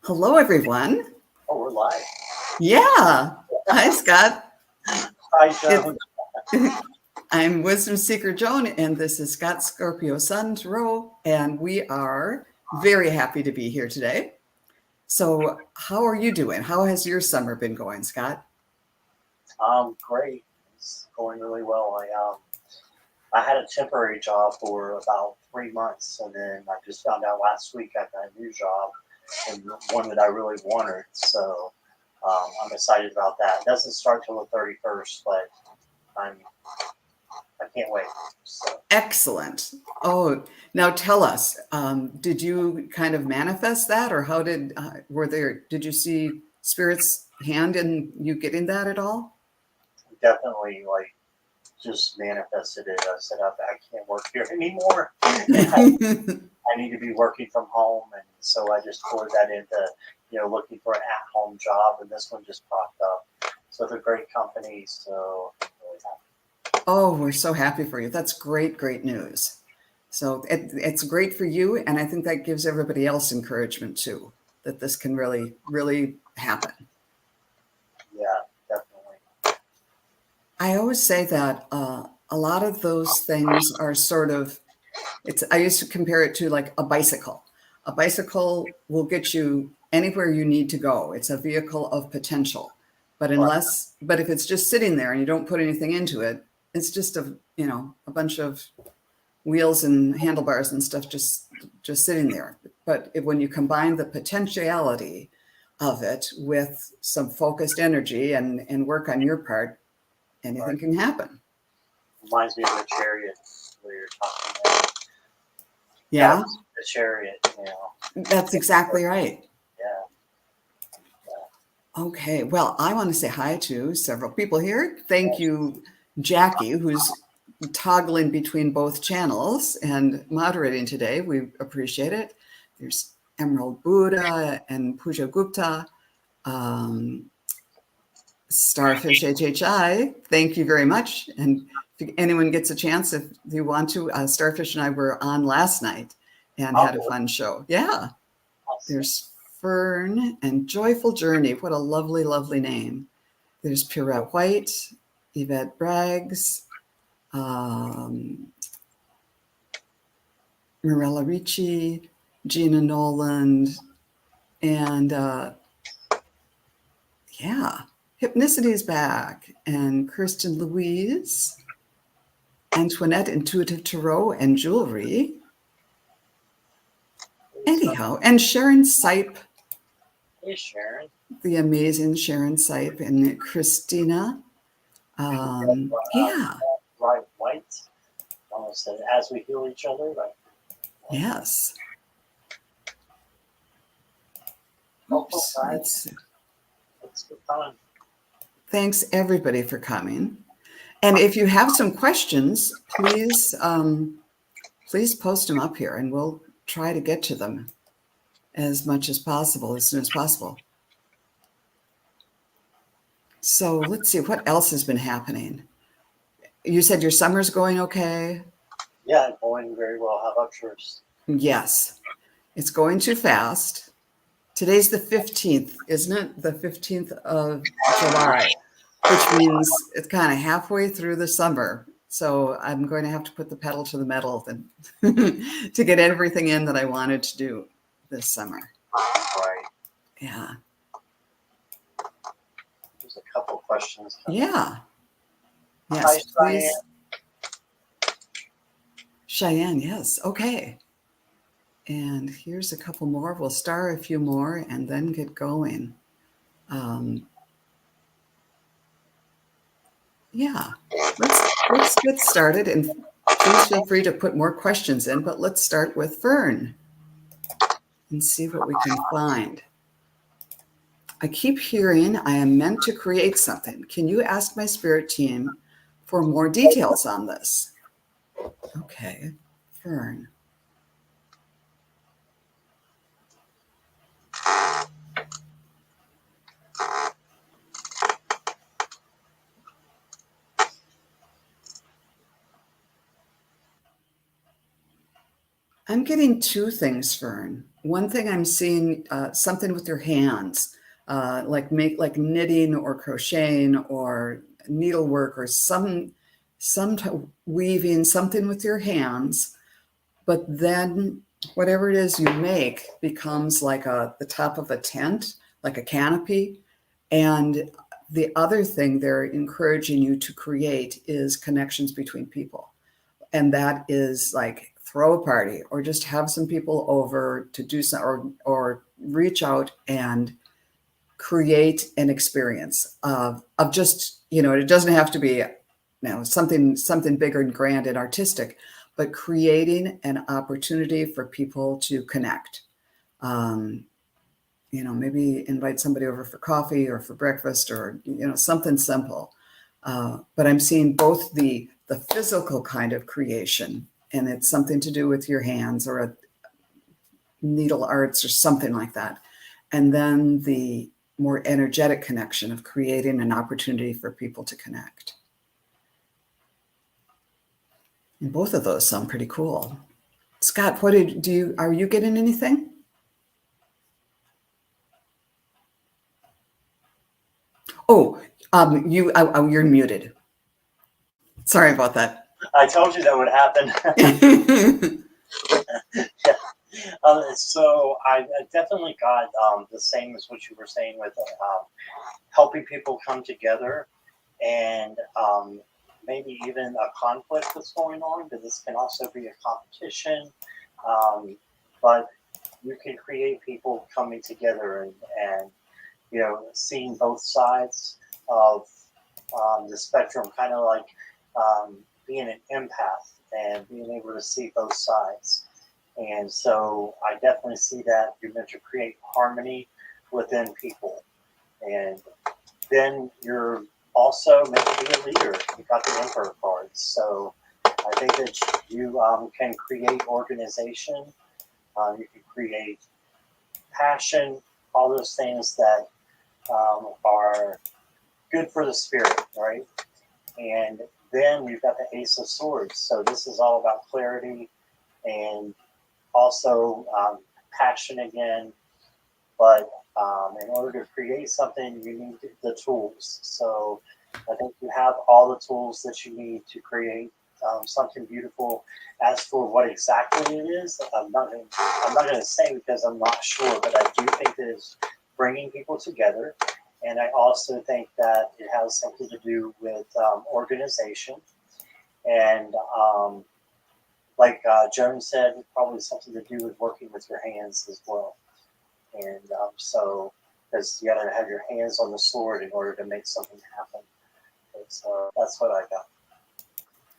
Hello, everyone. Oh, we're live. Yeah. Hi, Scott. Hi, It's Joan. I'm Wisdom Seeker Joan, and this is Scott Scorpio Sun Tarot, and we are very happy to be here today. So, how are you doing? How has your summer been going, Scott? Great. It's going really well. I had a temporary job for about 3 months, and then I just found out last week I got a new job and one that I really wanted. So I'm excited about that. It doesn't start till the 31st, but I'm I can't wait. So Excellent. Oh, now tell us, did you kind of manifest that, or how did you see Spirit's hand in you getting that at all? definitely just manifested it. I said I can't work here anymore. I need to be working from home, and so I just poured that into looking for an at-home job, and this one just popped up. So they're great companies, so I'm really Oh, we're so happy for you. That's great, great news. So it's great for you. And I think that gives everybody else encouragement too, that this can really, really happen. happy. Yeah, definitely. I always say that a lot of those things are sort of, I used to compare it to like a bicycle. A bicycle will get you anywhere you need to go. It's a vehicle of potential. Right, But if it's just sitting there and you don't put anything into it, it's just a bunch of wheels and handlebars and stuff just sitting there. But when you combine the potentiality of it with some focused energy and work on your part, anything right. can happen. Reminds me of the chariot where you're talking about. That Yeah, was the chariot, that's exactly right. Yeah, yeah. Okay, well, I want to say hi to several people here. Thank you, Jackie, who's toggling between both channels and moderating today. We appreciate it. There's Emerald Buddha and Pooja Gupta. Um, Starfish HHI, thank you very much. And if anyone gets a chance, if you want to, Starfish and I were on last night and had a Oh, fun show. Yeah, awesome. there's Fern and Joyful Journey. What a lovely, lovely name. There's Pierrette White, Yvette Braggs, um, Mirella Ricci, Gina Noland, and yeah, Hypnicity is back, and Kirsten Louise. Antoinette Intuitive Tarot and Jewelry. So, Anyhow, and Sharon Sipe, hey, Sharon. the amazing Sharon Sipe, and Christina. Uh, Yeah, right, white. Almost said, as we heal each other, like, yes. oh, Oops, nice. It's good fun. thanks everybody for coming. And if you have some questions, please post them up here and we'll try to get to them as much as possible, as soon as possible. So let's see what else has been happening. You said your summer's going okay? Yeah, going very well. How about yours? Yes, it's going too fast. Today's the 15th, isn't it? The 15th of July, which means it's kind of halfway through the summer. So I'm going to have to put the pedal to the metal to get everything in that I wanted to do this summer. Right. Yeah. There's a couple questions coming. Yeah. Hi, Yes, Cheyenne. please. Cheyenne, yes. Okay. And here's a couple more. We'll star a few more and then get going. Um, yeah, let's get started, and please feel free to put more questions in, but let's start with Fern and see what we can find. I keep hearing I am meant to create something. Can you ask my spirit team for more details on this? Okay, Fern. I'm getting two things, Fern. One thing I'm seeing something with your hands, like knitting or crocheting or needlework or weaving something with your hands. But then whatever it is you make becomes like the top of a tent, like a canopy. And the other thing they're encouraging you to create is connections between people. And that is like throw a party or just have some people over to do some or reach out and create an experience of just, it doesn't have to be something bigger and grand and artistic, but creating an opportunity for people to connect. Maybe invite somebody over for coffee or for breakfast or, something simple. But I'm seeing both the physical kind of creation, and it's something to do with your hands or a needle arts or something like that. And then the more energetic connection of creating an opportunity for people to connect. And both of those sound pretty cool. Scott, are you getting anything? Oh, you're muted. Sorry about that. I told you that would happen. Yeah. So I definitely got the same as what you were saying with helping people come together, and maybe even a conflict that's going on, but this can also be a competition. But you can create people coming together and seeing both sides of the spectrum, kind of like being an empath and being able to see both sides. And so I definitely see that you're meant to create harmony within people. And then you're also meant to be a leader. You got the Emperor cards. So I think that you can create organization. You can create passion, all those things that are good for the spirit, right? And then we've got the Ace of Swords. So this is all about clarity and also passion again. But in order to create something, you need the tools. So I think you have all the tools that you need to create something beautiful. As for what exactly it is, I'm not going to say because I'm not sure, but I do think that it's bringing people together. And I also think that it has something to do with organization. And like Joan said, probably something to do with working with your hands as well. And so, because you got to have your hands on the sword in order to make something happen. And so that's what I got.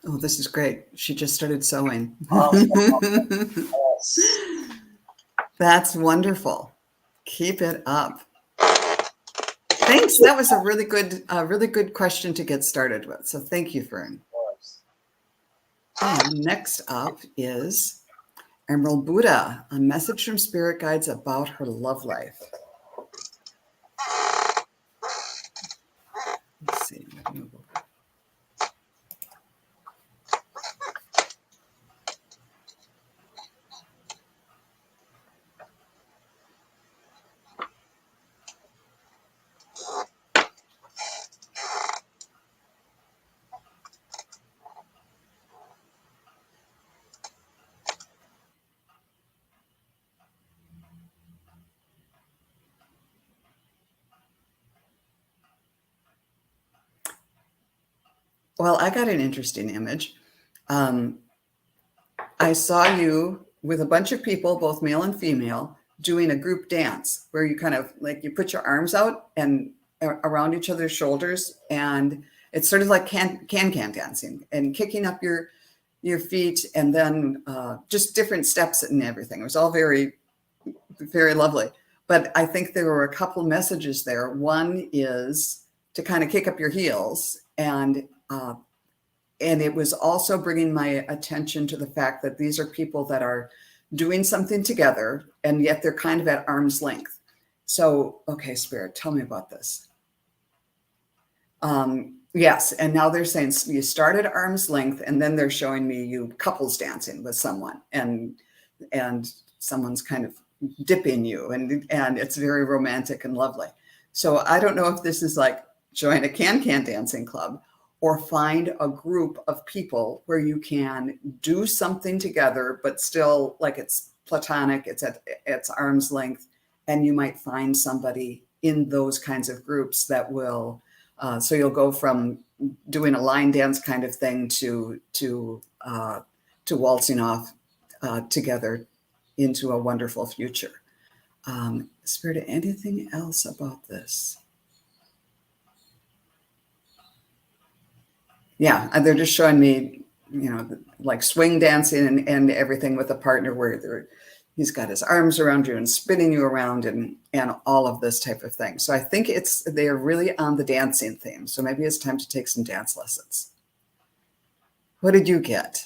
Oh, this is great. She just started sewing. Yes. That's wonderful. Keep it up. Thanks. That was a really good question to get started with. So thank you, Fern. And next up is Emerald Buddha, a message from spirit guides about her love life. Let's see. Well, I got an interesting image. I saw you with a bunch of people, both male and female, doing a group dance where you kind of like you put your arms out and around each other's shoulders, and it's sort of like can dancing and kicking up your feet, and then just different steps and everything. It was all very, very lovely. But I think there were a couple messages there. One is to kind of kick up your heels, and it was also bringing my attention to the fact that these are people that are doing something together, and yet they're kind of at arm's length. So, okay, Spirit, tell me about this. Yes, and now they're saying you start at arm's length, and then they're showing me you couples dancing with someone, and and someone's kind of dipping you, and it's very romantic and lovely. So I don't know if this is like join a can-can dancing club or find a group of people where you can do something together, but still like it's platonic, it's at its arm's length, and you might find somebody in those kinds of groups that will. So you'll go from doing a line dance kind of thing to waltzing off together into a wonderful future. Spirit, anything else about this? Yeah, they're just showing me, like swing dancing and everything with a partner where he's got his arms around you and spinning you around and all of this type of thing. So I think they're really on the dancing theme. So maybe it's time to take some dance lessons. What did you get?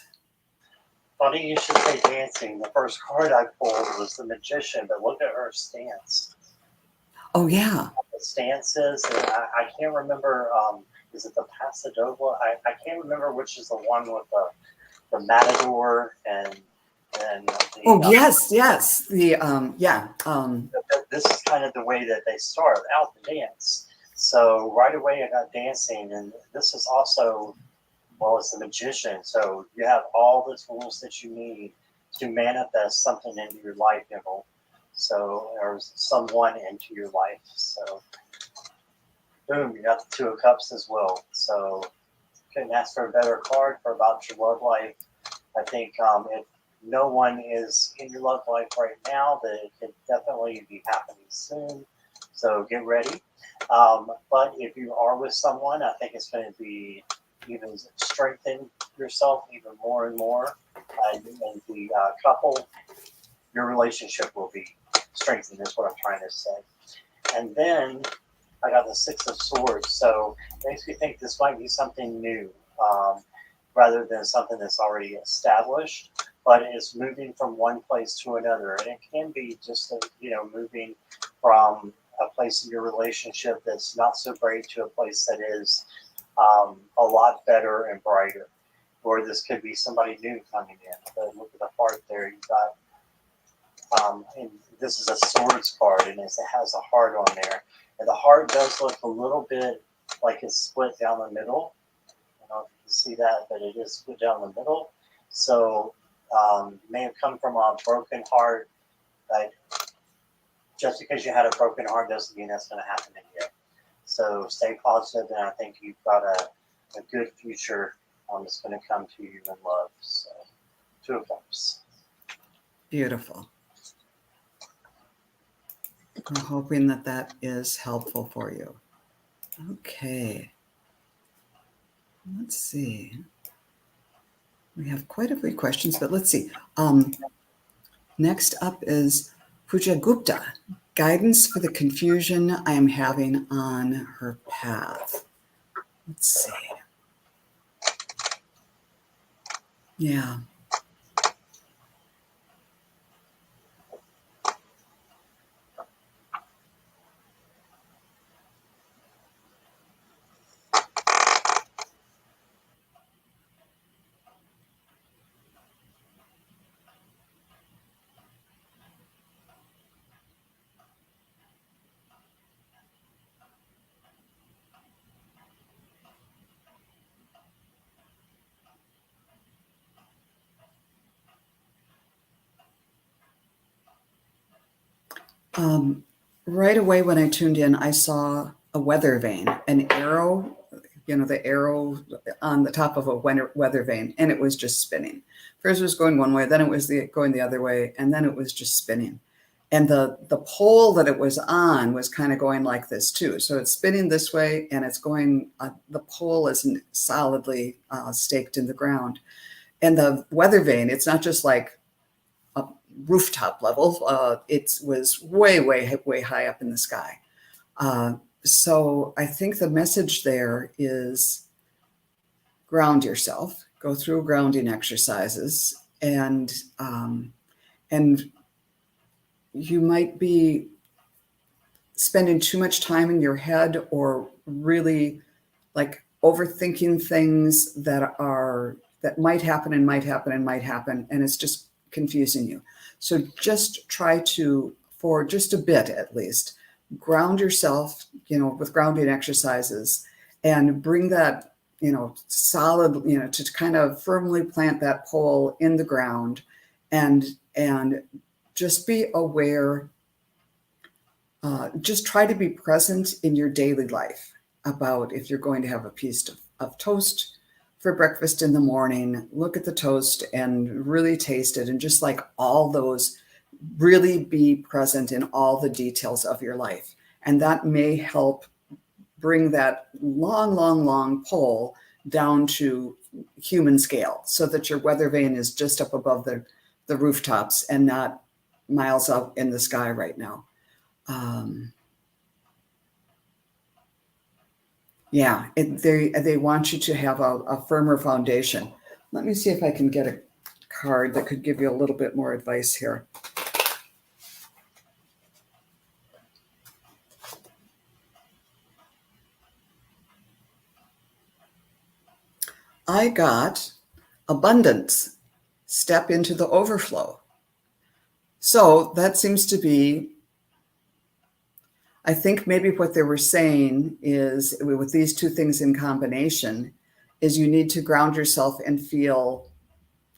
Funny you should say dancing. The first card I pulled was the Magician, but look at her stance. Oh, yeah. The stances, and I can't remember, is it the Pasadova? I can't remember which is the one with the Matador and yes. The, this is kind of the way that they start out the dance. So right away I got dancing, and this is also, well, it's the Magician. So you have all the tools that you need to manifest something into your life, so, or someone into your life. So, boom, you got the Two of Cups as well. So, couldn't ask for a better card for about your love life. I think if no one is in your love life right now, that it could definitely be happening soon. So, get ready. But if you are with someone, I think it's going to be even strengthen yourself even more and more. And the couple, your relationship will be strengthened, is what I'm trying to say. And then I got the Six of Swords. So it makes me think this might be something new rather than something that's already established, but it's moving from one place to another. And it can be just, moving from a place in your relationship that's not so great to a place that is a lot better and brighter. Or this could be somebody new coming in. But look at the heart there. You've got, and this is a swords card, and it has a heart on there. And the heart does look a little bit like it's split down the middle. I don't know if you can see that, but it is split down the middle. So it may have come from a broken heart, but just because you had a broken heart doesn't mean that's going to happen again. So stay positive, and I think you've got a good future that's going to come to you in love. So, Two of Cups. Beautiful. I'm hoping that is helpful for you. Okay. Let's see. We have quite a few questions, but let's see. Next up is Pooja Gupta. Guidance for the confusion I am having on her path. Let's see. Yeah. Right away when I tuned in, I saw a weather vane, an arrow, the arrow on the top of a weather vane, and it was just spinning. First it was going one way, then it was going the other way, and then it was just spinning. And the pole that it was on was kind of going like this too. So it's spinning this way, and it's going, the pole isn't solidly staked in the ground. And the weather vane, it's not just like a rooftop level. It was way high up in the sky. So I think the message there is ground yourself, go through grounding exercises, and you might be spending too much time in your head or really like overthinking things that might happen, and it's just confusing you. So just try to, for just a bit at least, ground yourself, with grounding exercises, and bring that, solid, to kind of firmly plant that pole in the ground, and just be aware. Just try to be present in your daily life about if you're going to have a piece of toast for breakfast in the morning, look at the toast and really taste it. And just like all those, really be present in all the details of your life. And that may help bring that long, long, long pole down to human scale, so that your weather vane is just up above the rooftops and not miles up in the sky right now. Yeah, they want you to have a firmer foundation. Let me see if I can get a card that could give you a little bit more advice here. I got abundance, step into the overflow. So that seems to be, I think maybe what they were saying is, with these two things in combination, is you need to ground yourself and feel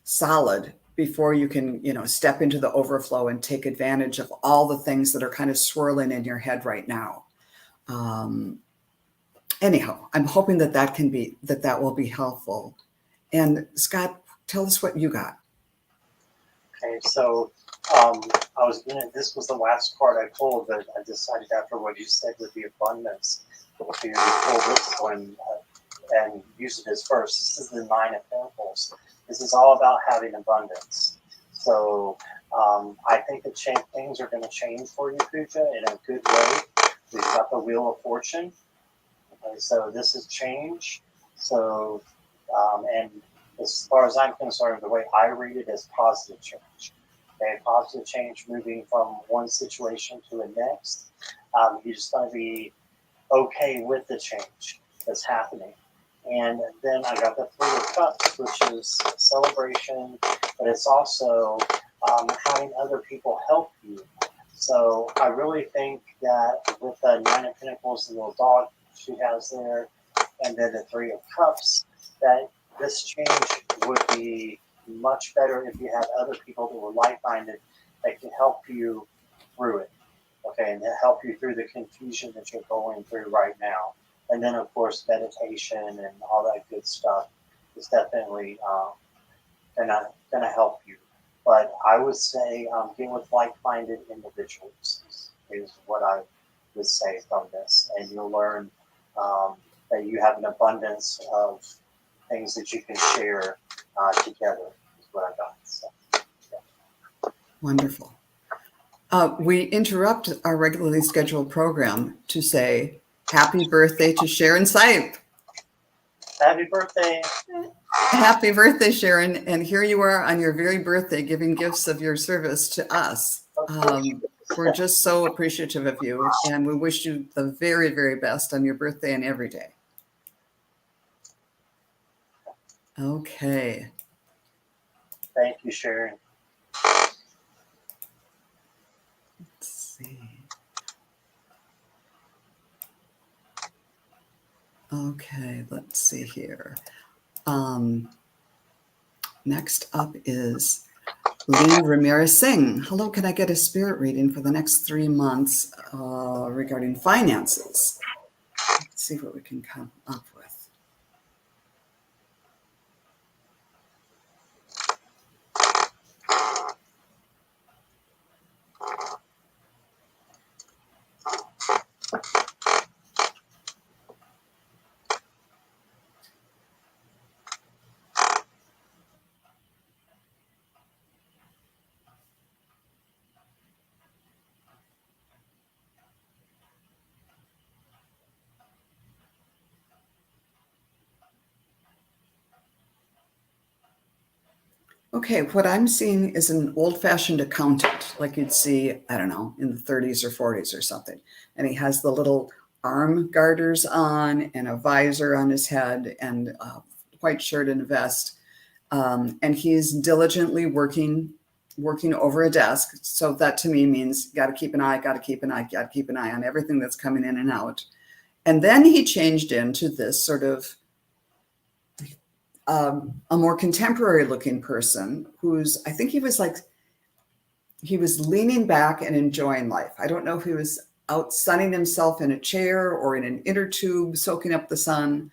solid before you can, step into the overflow and take advantage of all the things that are kind of swirling in your head right now. Anyhow, I'm hoping that will be helpful. And Scott, tell us what you got. Okay, so this was the last card I pulled, but I decided after what you said with the abundance to pull this one and use it as first. This is the Nine of Pentacles. This is all about having abundance. So I think that things are going to change for you, Pooja, in a good way. We've got the Wheel of Fortune. Okay, so this is change. So, and as far as I'm concerned, the way I read it is positive change. Okay, positive change, moving from one situation to the next. You're just going to be okay with the change that's happening. And then I got the Three of Cups, which is celebration, but it's also having other people help you. So I really think that with the Nine of Pentacles, the little dog she has there, and then the Three of Cups, that this change would be much better if you had other people that were like-minded that can help you through it, okay, and help you through the confusion that you're going through right now. And then, of course, meditation and all that good stuff is definitely gonna help you. But I would say get with like-minded individuals is what I would say from this, and you'll learn that you have an abundance of things that you can share together. Is what I got. So, yeah. Wonderful. We interrupt our regularly scheduled program to say happy birthday to Sharon Sipe. Happy birthday. Happy birthday, Sharon. And here you are on your very birthday giving gifts of your service to us. We're just so appreciative of you, and we wish you the very, very best on your birthday and every day. Okay. Thank you, Sharon. Let's see. Okay, let's see here. Next up is Lynn Ramirez Singh. Hello, can I get a spirit reading for the next 3 months regarding finances? Let's see what we can come up with. Okay, what I'm seeing is an old-fashioned accountant, like you'd see, I don't know, in the 30s or 40s or something. And he has the little arm garters on and a visor on his head and a white shirt and a vest. And he's diligently working working over a desk. So that to me means got to keep an eye on everything that's coming in and out. And then he changed into this sort of a more contemporary looking person who's, I think he was leaning back and enjoying life. I don't know if he was out sunning himself in a chair or in an inner tube soaking up the sun.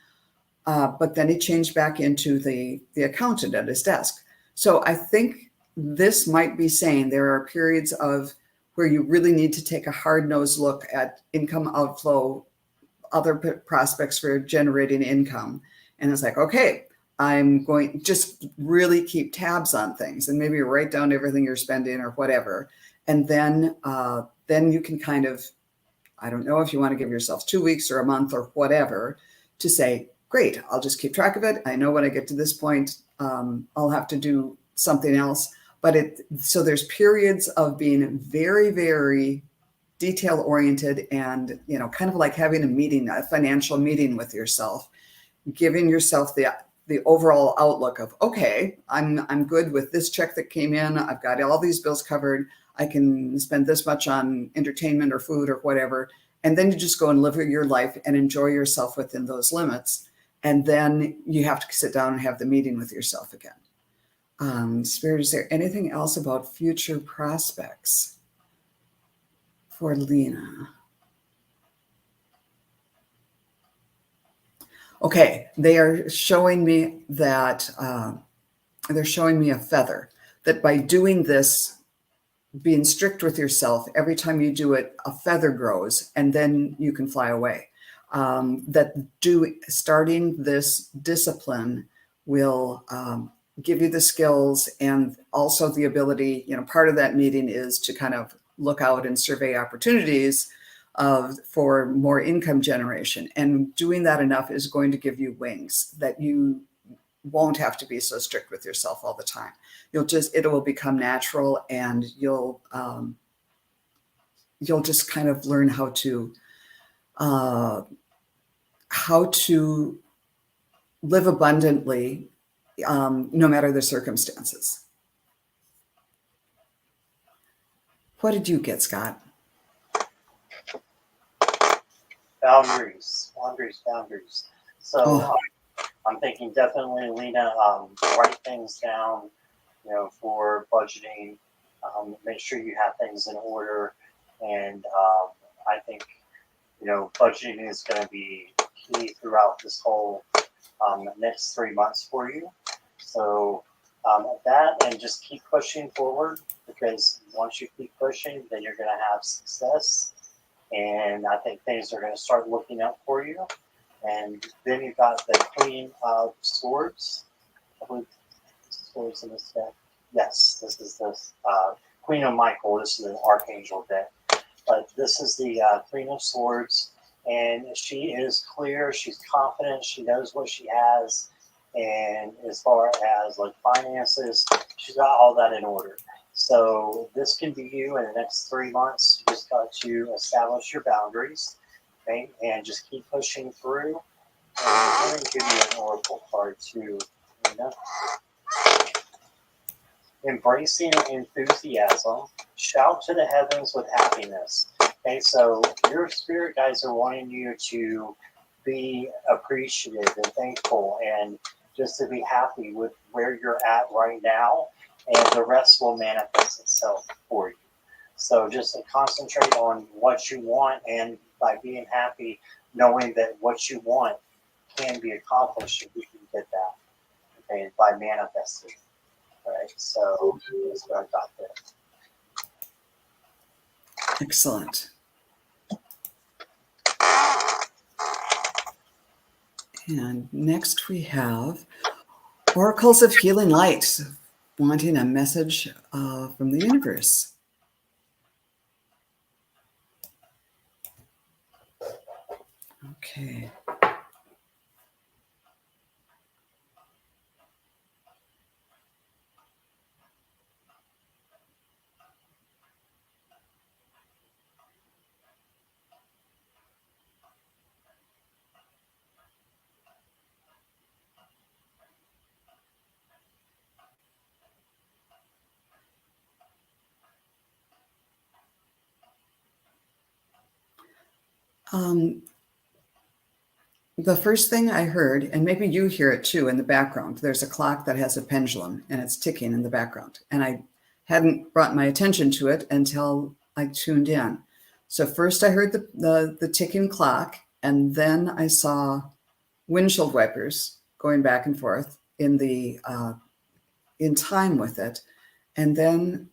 But then he changed back into the accountant at his desk. So I think this might be saying there are periods of where you really need to take a hard-nosed look at income outflow, other prospects for generating income. And it's like, okay, I'm going just really keep tabs on things and maybe write down everything you're spending or whatever. And then you can kind of, I don't know if you want to give yourself 2 weeks or a month or whatever to say, great, I'll just keep track of it. I know when I get to this point, I'll have to do something else. But so there's periods of being very, very detail oriented and, kind of like having a financial meeting with yourself, giving yourself the overall outlook of, okay, I'm good with this check that came in. I've got all these bills covered. I can spend this much on entertainment or food or whatever. And then you just go and live your life and enjoy yourself within those limits. And then you have to sit down and have the meeting with yourself again. Spirit, is there anything else about future prospects for Lena? Okay, they are showing me that they're showing me a feather, that by doing this, being strict with yourself, every time you do it, a feather grows and then you can fly away. Starting this discipline will give you the skills and also the ability, part of that meeting is to kind of look out and survey opportunities for more income generation. And doing that enough is going to give you wings that you won't have to be so strict with yourself all the time. It will become natural, and you'll just kind of learn how to live abundantly, no matter the circumstances. What did you get, Scott? Boundaries. So I'm thinking definitely, Lena, write things down, for budgeting. Make sure you have things in order. And I think, budgeting is going to be key throughout this whole next 3 months for you. So that, and just keep pushing forward, because once you keep pushing, then you're going to have success. And I think things are going to start looking up for you. And then you've got the Queen of Swords. I believe swords in this deck. Yes, this is the Queen of Michael. This is an Archangel deck. But this is the Queen of Swords. And she is clear. She's confident. She knows what she has. And as far as like finances, she's got all that in order. So this can be you in the next 3 months. You just got to establish your boundaries, okay, and just keep pushing through. And I'm going to give you an oracle card too. Embracing enthusiasm. Shout to the heavens with happiness. Okay, so your spirit guides are wanting you to be appreciative and thankful, and just to be happy with where you're at right now. And the rest will manifest itself for you. So just to concentrate on what you want, and by being happy, knowing that what you want can be accomplished if you can get that, okay, by manifesting. Right? So that's what I got there. Excellent. And next we have Oracles of Healing Light, wanting a message from the universe. Okay. Um, the first thing I heard, and maybe you hear it too in the background, there's a clock that has a pendulum and it's ticking in the background. And I hadn't brought my attention to it until I tuned in. So first I heard the ticking clock, and then I saw windshield wipers going back and forth in time with it. And then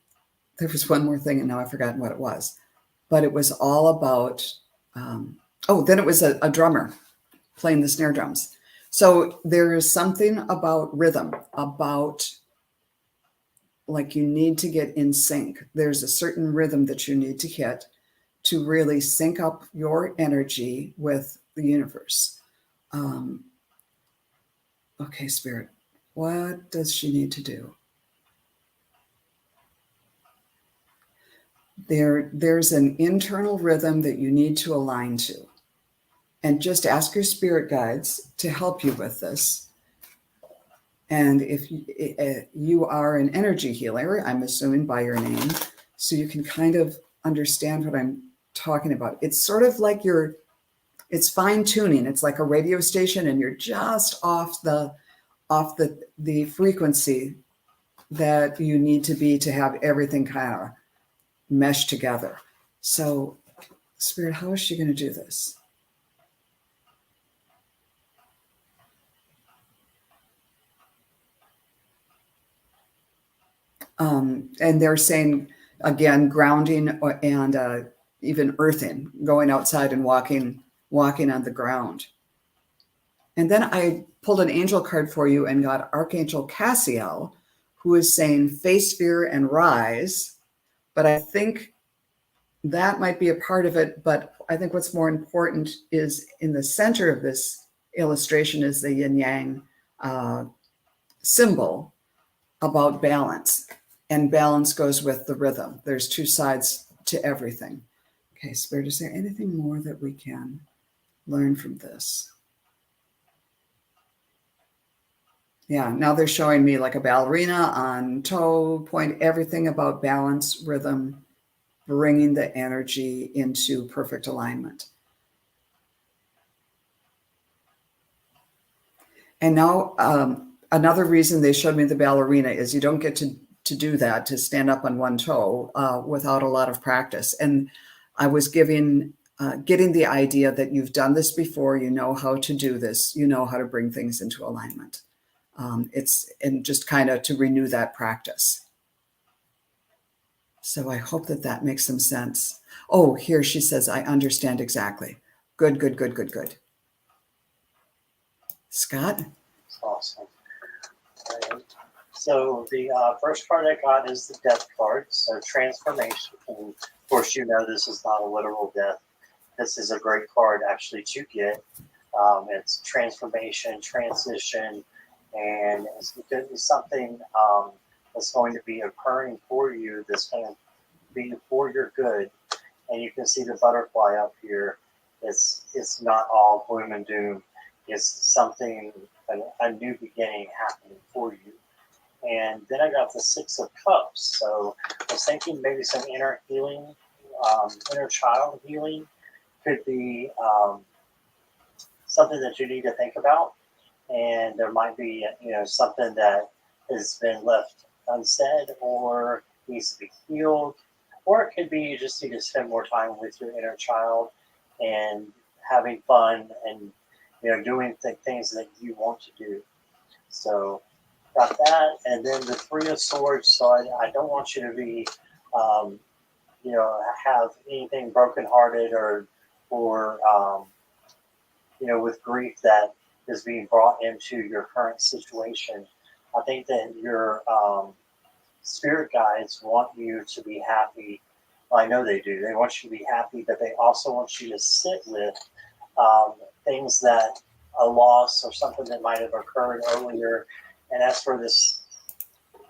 there was one more thing, and now I've forgotten what it was. But it was all about, then it was a drummer playing the snare drums. So there is something about rhythm, about like you need to get in sync. There's a certain rhythm that you need to hit to really sync up your energy with the universe. Okay, Spirit, what does she need to do? There's an internal rhythm that you need to align to. And just ask your spirit guides to help you with this. And if you are an energy healer, I'm assuming by your name, so you can kind of understand what I'm talking about. It's sort of like it's fine tuning. It's like a radio station, and you're just off the frequency that you need to be to have everything kind of mesh together. So, Spirit, how is she going to do this? And they're saying, again, grounding and even earthing, going outside and walking on the ground. And then I pulled an angel card for you and got Archangel Cassiel, who is saying face fear and rise. But I think that might be a part of it. But I think what's more important is in the center of this illustration is the yin yang symbol about balance. And balance goes with the rhythm. There's two sides to everything. Okay, Spirit, is there anything more that we can learn from this? Yeah, now they're showing me like a ballerina on toe point, everything about balance, rhythm, bringing the energy into perfect alignment. And now another reason they showed me the ballerina is you don't get to do that, to stand up on one toe without a lot of practice. And I was getting the idea that you've done this before, you know how to do this, you know how to bring things into alignment. And just kind of to renew that practice. So I hope that makes some sense. Oh, here she says, I understand exactly. Good, good, good, good, good. Scott? That's awesome. Right. So the first card I got is the death card, so transformation. And of course, you know this is not a literal death. This is a great card actually to get. It's transformation, transition, and it's something that's going to be occurring for you that's going to be for your good. And you can see the butterfly up here. It's not all gloom and doom. It's something, a new beginning happening for you. And then I got the Six of Cups. So I was thinking maybe some inner healing, inner child healing could be something that you need to think about. And there might be, something that has been left unsaid or needs to be healed. Or it could be you just need to spend more time with your inner child and having fun and, doing the things that you want to do. So got that. And then the Three of Swords. So I don't want you to be, have anything brokenhearted or with grief that is being brought into your current situation. I think that your spirit guides want you to be happy. Well, I know they do. They want you to be happy, but they also want you to sit with things that a loss or something that might have occurred earlier. And that's where this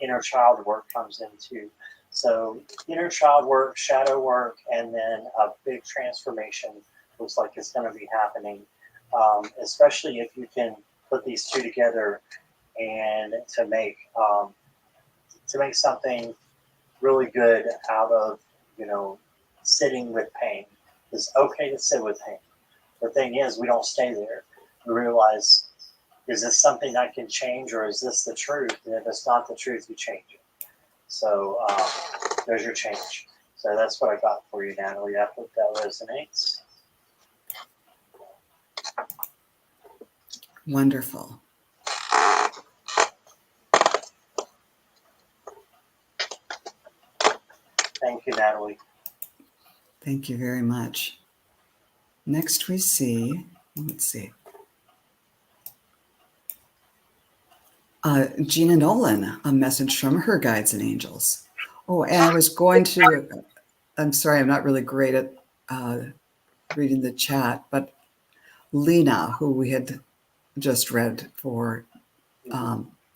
inner child work comes into. So inner child work, shadow work, and then a big transformation looks like it's going to be happening. Especially if you can put these two together and to make something really good out of sitting with pain. It's okay to sit with pain. the thing is, we don't stay there. We realize, is this something I can change, or is this the truth? And if it's not the truth, you change it. So there's your change. So that's what I got for you, Natalie. I hope that resonates. Wonderful. Thank you, Natalie. Thank you very much. Next we see, let's see. Gina Nolan, a message from her guides and angels. Oh, and I was going to, I'm sorry, I'm not really great at reading the chat, but Lena, who we had just read for,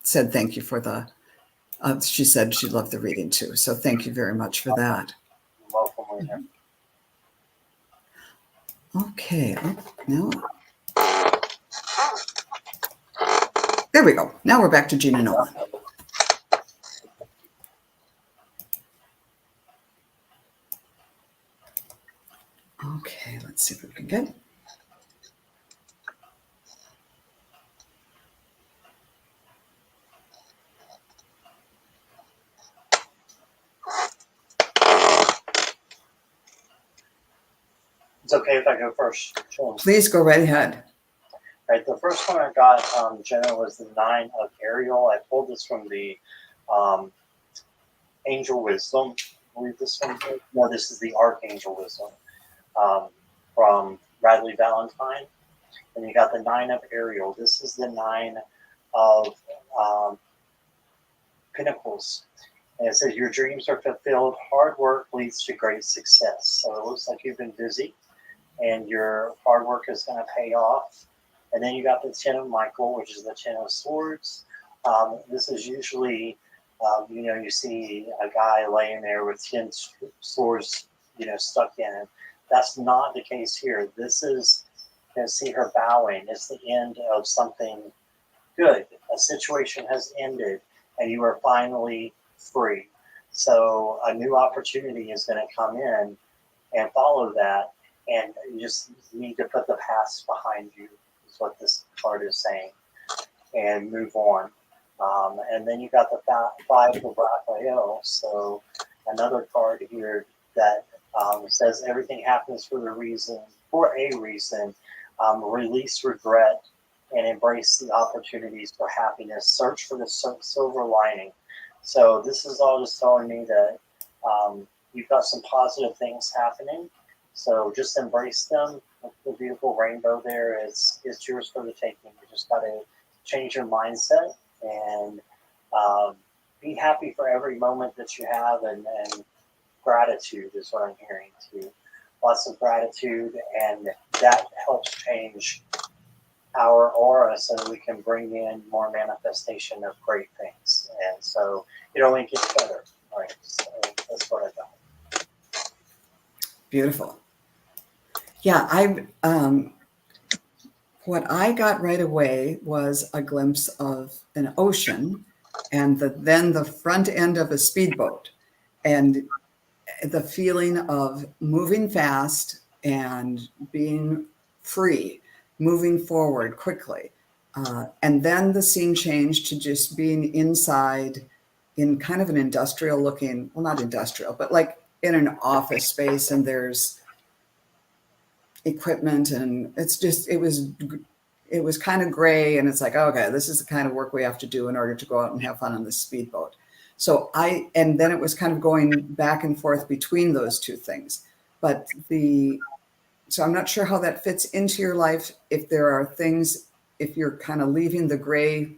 said thank you for the, she said she loved the reading too. So thank you very much for that. You're welcome, Lena. Okay, now, there we go. Now we're back to Gina Nolan. Okay, let's see what we can get. It's okay if I go first. Sure. Please go right ahead. Right, the first one I got, Jenna, was the 9 of Ariel. I pulled this from the Angel Wisdom. I believe this one. No, this is the Archangel Wisdom from Bradley Valentine. And you got the 9 of Ariel. This is the 9 of Pentacles. And it says, your dreams are fulfilled. Hard work leads to great success. So it looks like you've been busy and your hard work is going to pay off. And then you got the 10 of Michael, which is the 10 of Swords. This is usually, you see a guy laying there with 10 swords, stuck in him. That's not the case here. This is, see her bowing. It's the end of something good. A situation has ended and you are finally free. So a new opportunity is going to come in and follow that. And you just need to put the past behind you, is what this card is saying, and move on. And then you got the 5 of Raphael. So another card here that says everything happens for a reason. Release regret and embrace the opportunities for happiness. Search for the silver lining. So this is all just telling me that you've got some positive things happening. So just embrace them. The beautiful rainbow there is yours for the taking. You just got to change your mindset and be happy for every moment that you have, and gratitude is what I'm hearing too. Lots of gratitude, and that helps change our aura so that we can bring in more manifestation of great things. And so it only gets better. All right, so that's what I got. Beautiful. Yeah, what I got right away was a glimpse of an ocean and then the front end of a speedboat, and the feeling of moving fast and being free, moving forward quickly. And then the scene changed to just being inside in kind of an industrial looking, well, not industrial, but like in an office space, and there's equipment, and it was kind of gray, and it's like, okay, this is the kind of work we have to do in order to go out and have fun on this speedboat. So and then it was kind of going back and forth between those two things. But so I'm not sure how that fits into your life. If there are things, if you're kind of leaving the gray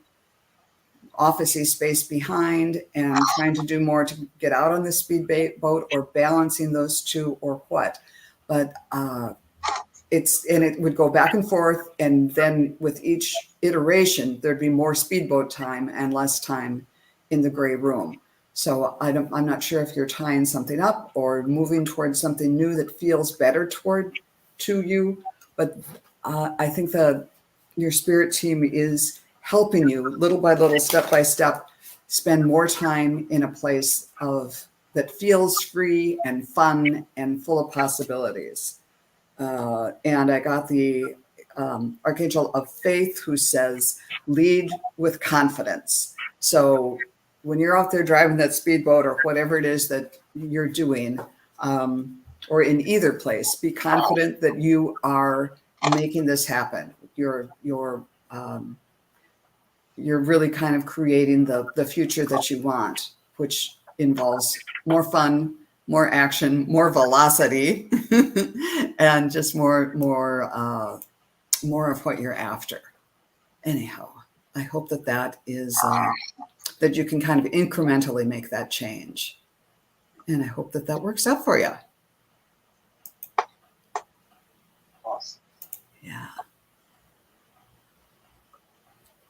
officey space behind and trying to do more to get out on the speedboat, or balancing those two, or what. But it would go back and forth, and then with each iteration, there'd be more speedboat time and less time in the gray room. So I'm not sure if you're tying something up or moving towards something new that feels better to you, but I think your spirit team is helping you little by little, step by step, spend more time in a place that feels free and fun and full of possibilities. And I got the Archangel of Faith, who says, lead with confidence. So when you're out there driving that speedboat or whatever it is that you're doing, or in either place, be confident that you are making this happen. You're really kind of creating the future that you want, which involves more fun, more action, more velocity, and just more of what you're after. Anyhow, I hope that is that you can kind of incrementally make that change, and I hope that works out for you. Awesome. Yeah.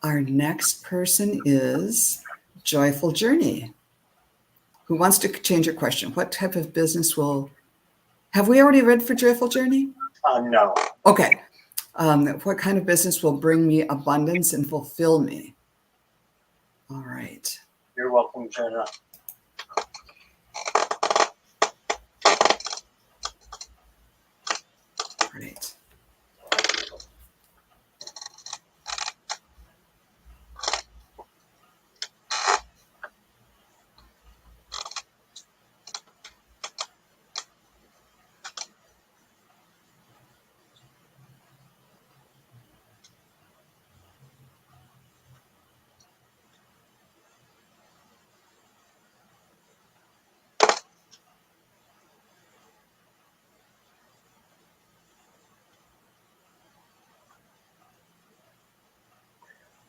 Our next person is Joyful Journey, who wants to change your question. What type of business have we already read for Joyful Journey? No. Okay. What kind of business will bring me abundance and fulfill me? All right. You're welcome, Jenna. Great.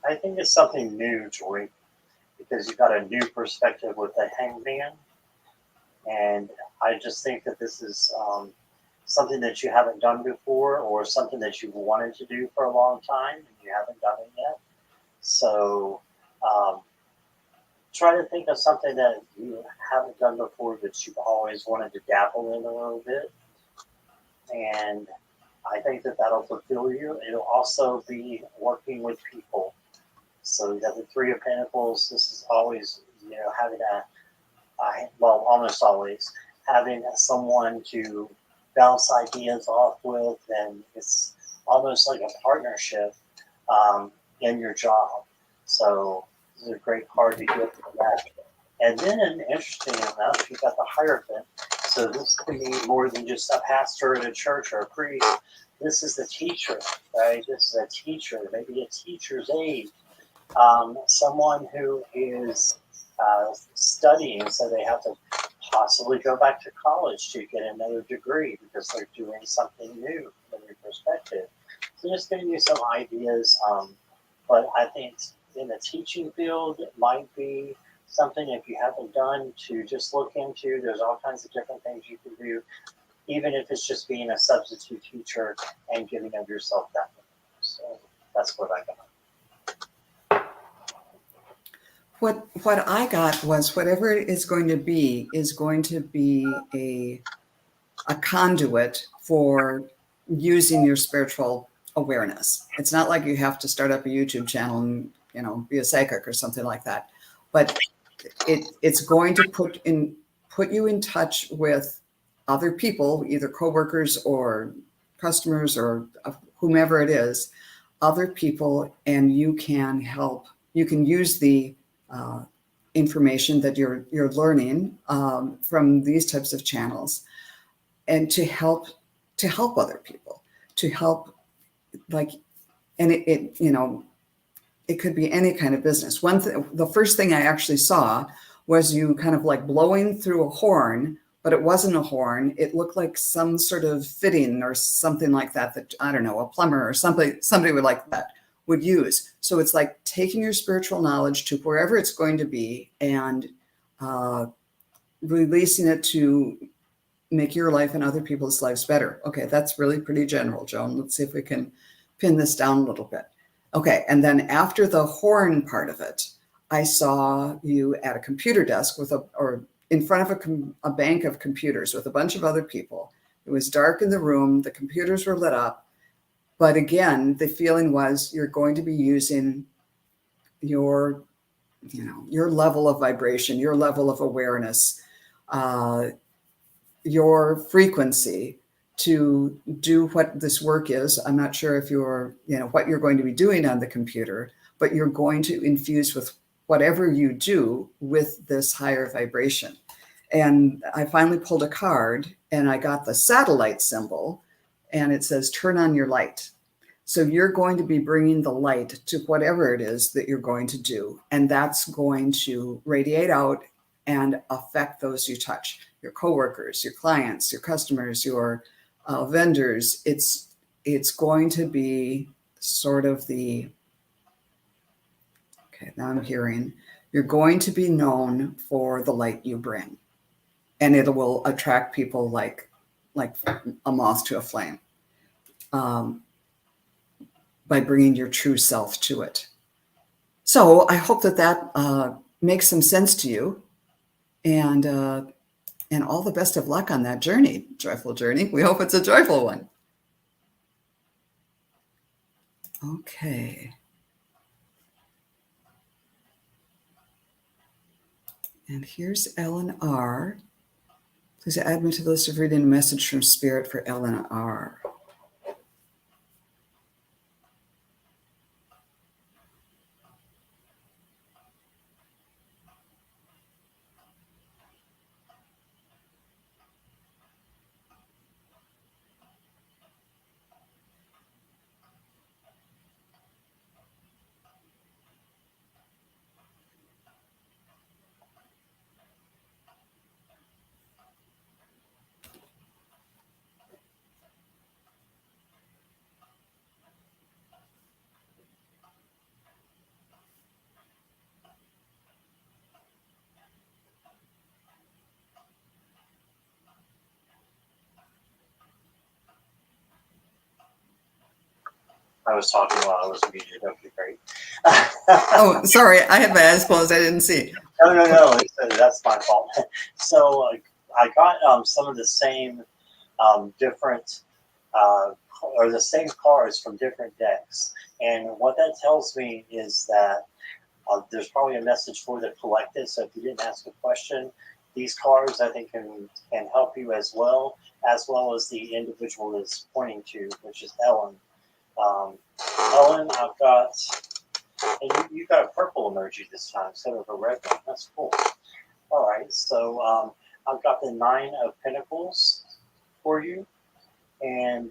I think it's something new, Joy, because you got a new perspective with the hangman. And I just think that this is something that you haven't done before, or something that you've wanted to do for a long time and you haven't done it yet. So try to think of something that you haven't done before that you've always wanted to dabble in a little bit. And I think that'll fulfill you. It'll also be working with people. So you got the Three of Pentacles. This is always, having almost always having someone to bounce ideas off with, and it's almost like a partnership in your job. So this is a great card to get for that. And then, interesting enough, you got the Hierophant. So this can be more than just a pastor at a church or a priest. This is the teacher, right? This is a teacher, maybe a teacher's aide. Someone who is studying, so they have to possibly go back to college to get another degree because they're doing something new from their perspective. So just giving you some ideas. But I think in the teaching field, it might be something, if you haven't done, to just look into. There's all kinds of different things you can do, even if it's just being a substitute teacher and giving of yourself that way. So that's what I got. What I got was whatever it is going to be a conduit for using your spiritual awareness. It's not like you have to start up a YouTube channel and be a psychic or something like that, but it's going to put you in touch with other people, either coworkers or customers or whomever it is, other people, and you can help. You can use the information that you're learning from these types of channels, and to help other people, to help, and it could be any kind of business. The first thing I actually saw was you kind of like blowing through a horn, but it wasn't a horn. It looked like some sort of fitting or something like that I don't know, a plumber or somebody would like that would use. So it's like taking your spiritual knowledge to wherever it's going to be and releasing it to make your life and other people's lives better. Okay, that's really pretty general, Joan. Let's see if we can pin this down a little bit. Okay, and then after the horn part of it, I saw you at a computer desk or in front of a bank of computers with a bunch of other people. It was dark in the room. The computers were lit up. But again, the feeling was you're going to be using your level of vibration, your level of awareness, your frequency to do what this work is. I'm not sure if you're, what you're going to be doing on the computer, but you're going to infuse with whatever you do with this higher vibration. And I finally pulled a card and I got the satellite symbol and it says, turn on your light. So you're going to be bringing the light to whatever it is that you're going to do. And that's going to radiate out and affect those you touch, your coworkers, your clients, your customers, your vendors. It's going to be sort of okay, now I'm hearing, you're going to be known for the light you bring. And it will attract people like a moth to a flame. By bringing your true self to it. So I hope that makes some sense to you, and all the best of luck on that journey, joyful journey. We hope it's a joyful one. Okay. And here's Ellen R. Please add me to the list of reading a message from Spirit for Ellen R. I was talking while I was muted. Okay, great. Oh, sorry. I had my eyes closed. I didn't see. No. That's my fault. So I got some of the same different or the same cards from different decks. And what that tells me is that there's probably a message for the collective. So if you didn't ask a question, these cards I think can help you as well as the individual is pointing to, which is Ellen. Ellen, I've got, and you got a purple emoji this time instead of a red one. That's cool. All right, so I've got the 9 of Pentacles for you, and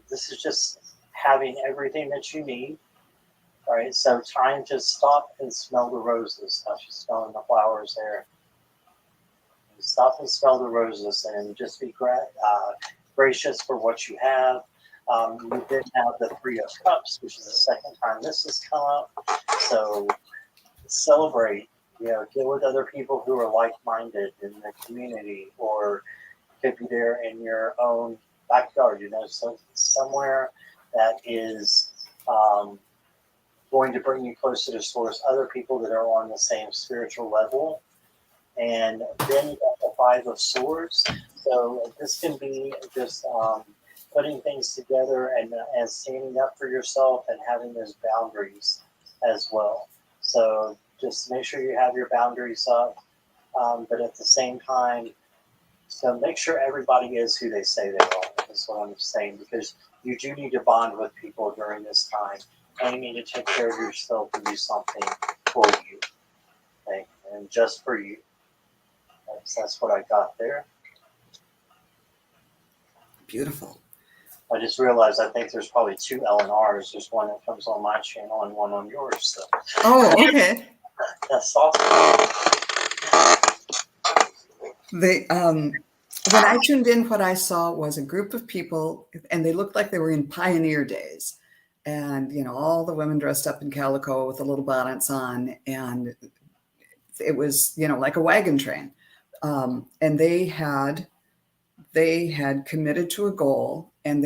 this is just having everything that you need. All right, so time to stop and smell the roses. Now she's smelling the flowers there. Stop and smell the roses, and just be gracious for what you have. You did have the 3 of Cups, which is the second time this has come up. So celebrate, get with other people who are like-minded in the community, or could be there in your own backyard, so somewhere that is going to bring you closer to source, other people that are on the same spiritual level. And then you got the 5 of Swords. So this can be just putting things together and standing up for yourself and having those boundaries as well. So just make sure you have your boundaries up, but at the same time, so make sure everybody is who they say they are, is what I'm saying, because you do need to bond with people during this time, and you need to take care of yourself and do something for you, okay? And just for you. That's what I got there. Beautiful. I just realized I think there's probably 2 LNRs. There's one that comes on my channel and one on yours. So. Oh, okay. That's awesome. When I tuned in, what I saw was a group of people, and they looked like they were in pioneer days. And, all the women dressed up in calico with the little bonnets on. And it was, like a wagon train. And they had committed to a goal, and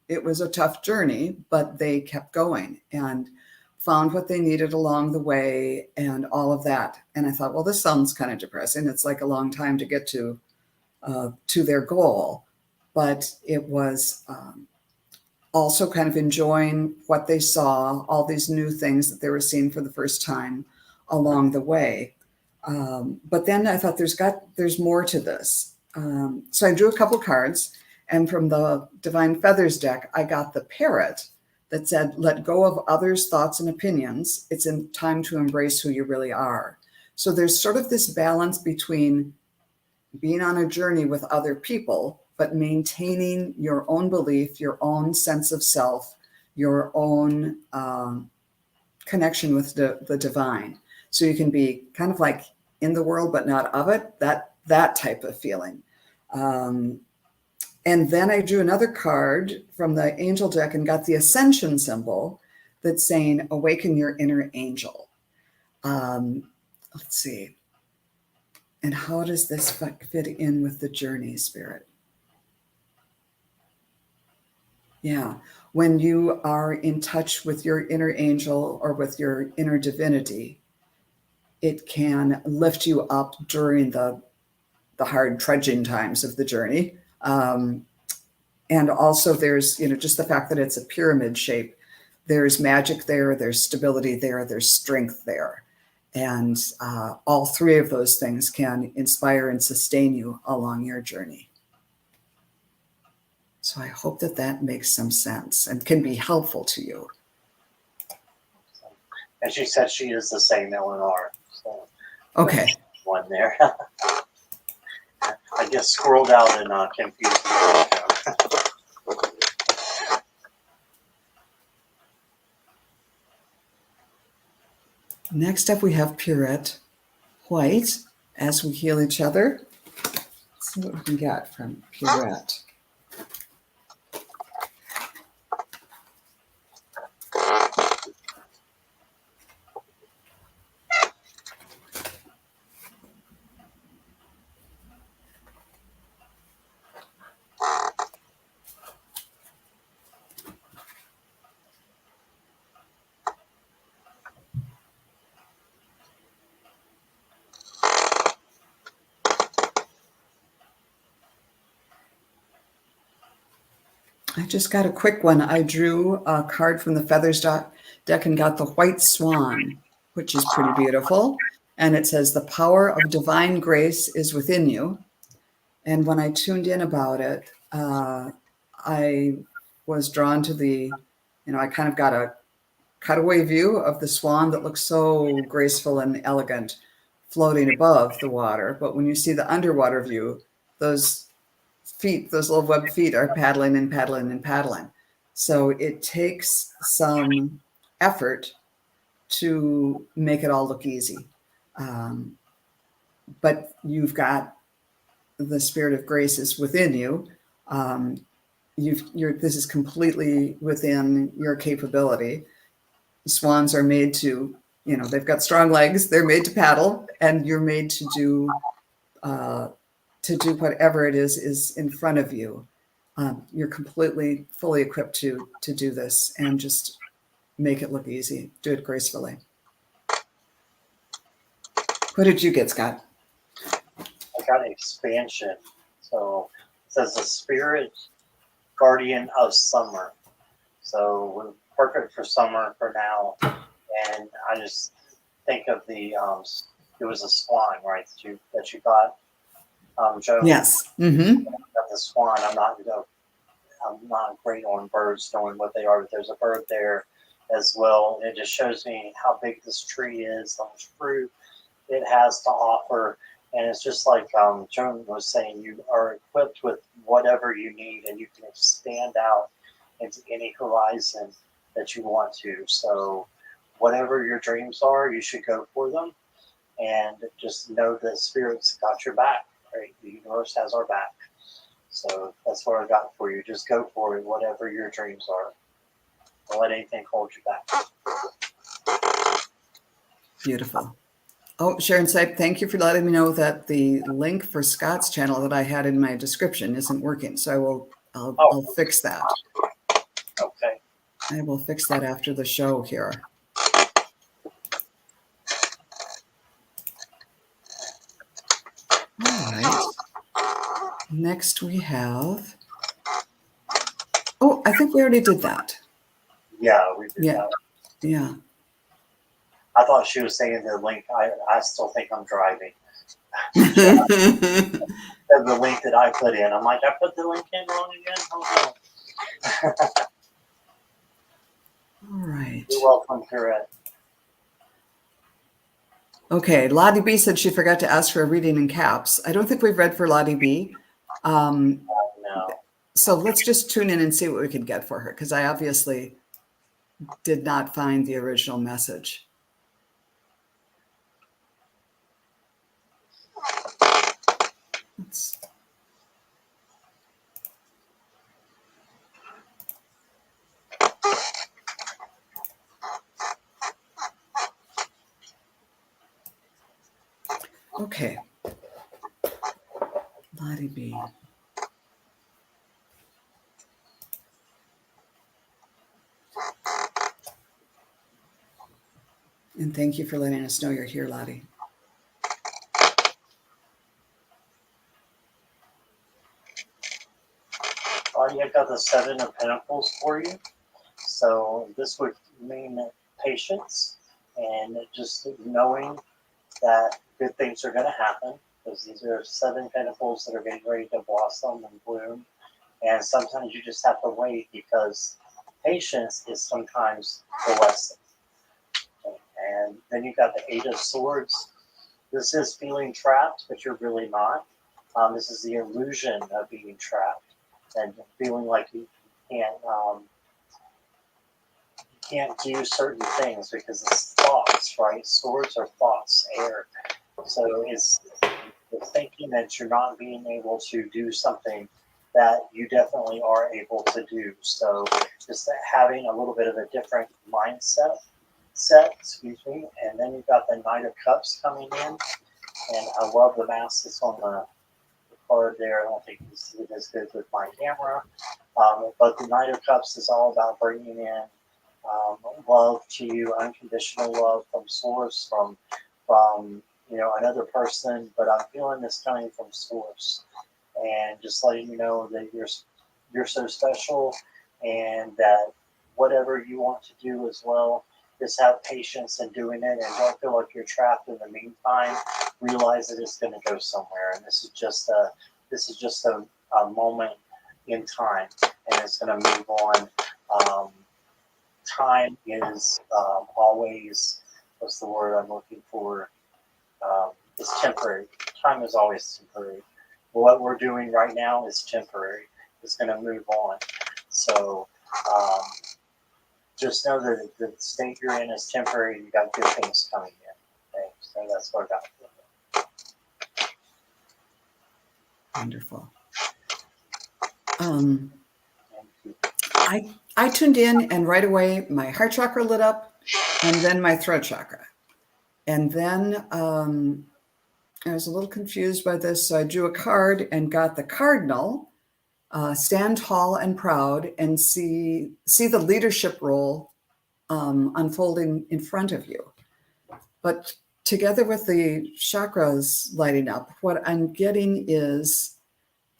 it was a tough journey, but they kept going and found what they needed along the way and all of that. And I thought, well, this sounds kind of depressing. It's like a long time to get to their goal, but it was also kind of enjoying what they saw, all these new things that they were seeing for the first time along the way. But then I thought there's more to this. So I drew a couple cards, And from the Divine Feathers deck, I got the parrot that said, let go of others' thoughts and opinions. It's in time to embrace who you really are. So there's sort of this balance between being on a journey with other people, but maintaining your own belief, your own sense of self, your own connection with the divine. So you can be kind of like in the world, but not of it, that type of feeling. And then I drew another card from the angel deck and got the ascension symbol that's saying, awaken your inner angel. Let's see. And how does this fit in with the journey, Spirit? Yeah. When you are in touch with your inner angel or with your inner divinity, it can lift you up during the hard trudging times of the journey. And also there's, just the fact that it's a pyramid shape. There's magic there, there's stability there, there's strength there. And all three of those things can inspire and sustain you along your journey. So I hope that makes some sense and can be helpful to you. And she said she is the same Eleanor. So okay. One there. I just scrolled out and confused me. Next up, we have Purette White as we heal each other. Let's see what we can get from Purette. I just got a quick one. I drew a card from the Feathers deck and got the White Swan, which is pretty beautiful. And it says, the power of divine grace is within you. And when I tuned in about it, I was drawn to I kind of got a cutaway view of the swan that looks so graceful and elegant floating above the water. But when you see the underwater view, those feet, those little webbed feet are paddling and paddling and paddling. So it takes some effort to make it all look easy. But you've got the spirit of grace is within you. This is completely within your capability. Swans are made to, they've got strong legs. They're made to paddle, and you're made to do whatever it is in front of you. You're completely, fully equipped to do this, and just make it look easy. Do it gracefully. What did you get, Scott? I got expansion. So it says the spirit guardian of summer. So we're perfect for summer for now. And I just think of it was a swan, right? That you got. Joan. Yes. Mm-hmm. The swan. I'm not great on birds, knowing what they are, but there's a bird there as well. It just shows me how big this tree is, how much fruit it has to offer, and it's just like Joan was saying, you are equipped with whatever you need, and you can expand out into any horizon that you want to. So whatever your dreams are, you should go for them, and just know that Spirit's got your back. Right? The universe has our back. So that's what I got for you. Just go for it, whatever your dreams are. Don't let anything hold you back. Beautiful. Oh, Sharon Sipe, thank you for letting me know that the link for Scott's channel that I had in my description isn't working. So I'll fix that. Okay. I will fix that after the show here. All right. Next we have, I think we already did that. Yeah, we did that. Yeah. I thought she was saying the link. I still think I'm driving. the link that I put in. I'm like, I put the link in wrong again? Oh, no. All right. You're welcome, Correct. Okay, Lottie B said she forgot to ask for a reading in caps. I don't think we've read for Lottie B. No. So let's just tune in and see what we can get for her, because I obviously did not find the original message. Let's, okay, Lottie B. And thank you for letting us know you're here, Lottie. I got the Seven of Pentacles for you. So this would mean patience and just knowing that good things are going to happen, because these are 7 pentacles that are getting ready to blossom and bloom. And sometimes you just have to wait, because patience is sometimes the lesson. And then you got the Eight of Swords. This is feeling trapped, but you're really not. This is the illusion of being trapped and feeling like you can't do certain things because it's thoughts, right? Swords are thoughts, air. So it's the thinking that you're not being able to do something that you definitely are able to do. So just having a little bit of a different mindset excuse me. And then you've got the Knight of Cups coming in. And I love the mask that's on the card there. I don't think you see it as good with my camera. But the Knight of Cups is all about bringing in love to you, unconditional love from source, from another person. But I'm feeling this coming from source, and just letting you know that you're so special, and that whatever you want to do as well, just have patience in doing it, and don't feel like you're trapped in the meantime. Realize that it's going to go somewhere, and this is just a moment in time, and it's going to move on. Time is always, what's the word I'm looking for? It's temporary. Time is always temporary. What we're doing right now is temporary. It's going to move on. So just know that the state you're in is temporary. You got good things coming in. Okay? So that's what I got. Wonderful. I tuned in, and right away my heart chakra lit up, and then my throat chakra. And then I was a little confused by this, so I drew a card and got the cardinal. Stand tall and proud, and see the leadership role unfolding in front of you. But together with the chakras lighting up, what I'm getting is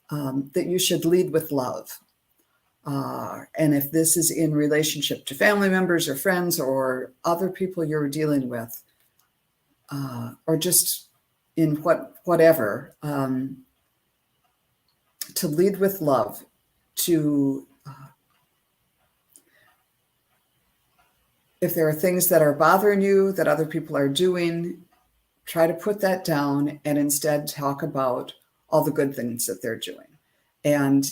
that you should lead with love. And if this is in relationship to family members or friends or other people you're dealing with, or just in whatever, to lead with love, to if there are things that are bothering you that other people are doing, try to put that down and instead talk about all the good things that they're doing, and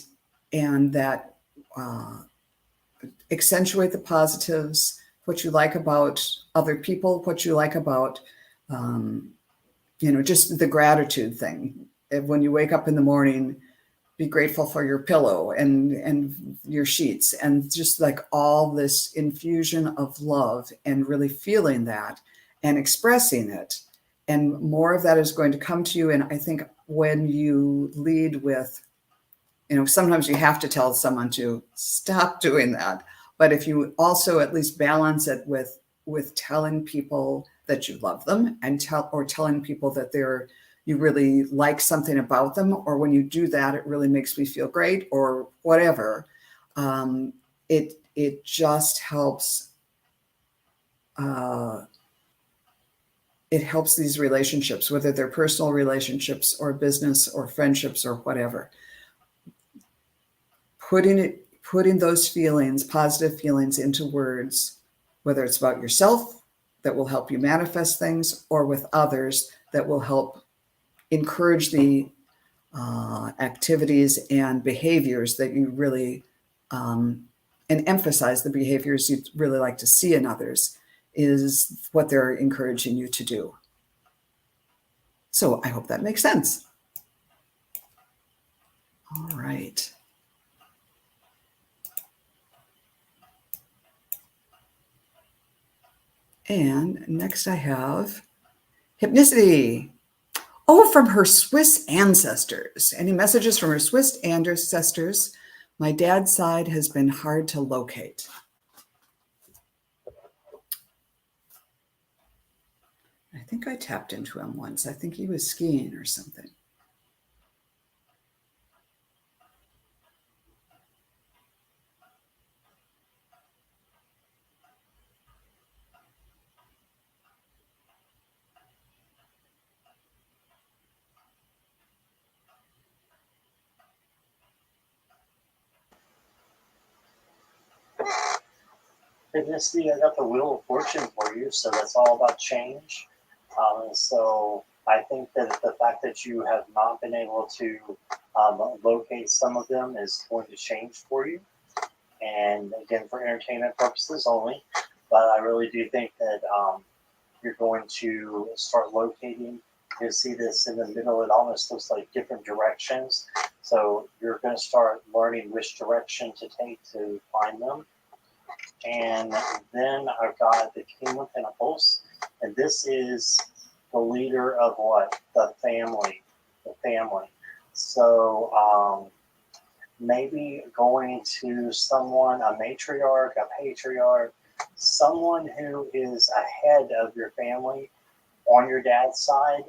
that accentuate the positives, what you like about other people, what you like about just the gratitude thing. When you wake up in the morning, be grateful for your pillow and your sheets, and just like all this infusion of love, and really feeling that and expressing it. And more of that is going to come to you. And I think when you lead with, sometimes you have to tell someone to stop doing that. But if you also at least balance it with telling people that you love them, and telling people that you really like something about them, or when you do that, it really makes me feel great, or whatever. It just helps. it helps these relationships, whether they're personal relationships or business or friendships or whatever. Putting those feelings, positive feelings, into words, whether it's about yourself that will help you manifest things, or with others that will help encourage the activities and behaviors that you really, and emphasize the behaviors you'd really like to see in others, is what they're encouraging you to do. So I hope that makes sense. All right. And next I have Hypnicity. Oh, from her Swiss ancestors. Any messages from her Swiss ancestors? My dad's side has been hard to locate. I think I tapped into him once. I think he was skiing or something. Synchronicity, I got the Wheel of Fortune for you, so that's all about change. So I think that the fact that you have not been able to locate some of them is going to change for you. And again, for entertainment purposes only. But I really do think that you're going to start locating. You'll see this in the middle. It almost looks like different directions. So you're going to start learning which direction to take to find them. And then I've got the King of Pentacles. And this is the leader of what? The family. The family. So maybe going to someone, a matriarch, a patriarch, someone who is ahead of your family on your dad's side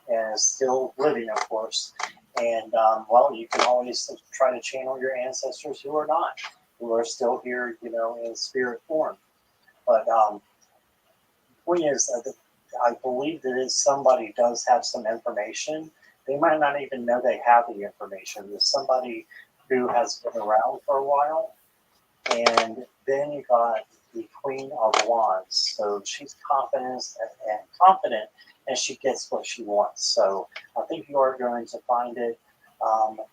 and still living, of course. And well, you can always try to channel your ancestors who are not, who are still here, you know, in spirit form. But the point is, I believe that if somebody does have some information, they might not even know they have the information. There's somebody who has been around for a while. And then you got the Queen of Wands. So she's confident, and she gets what she wants. So I think you are going to find it.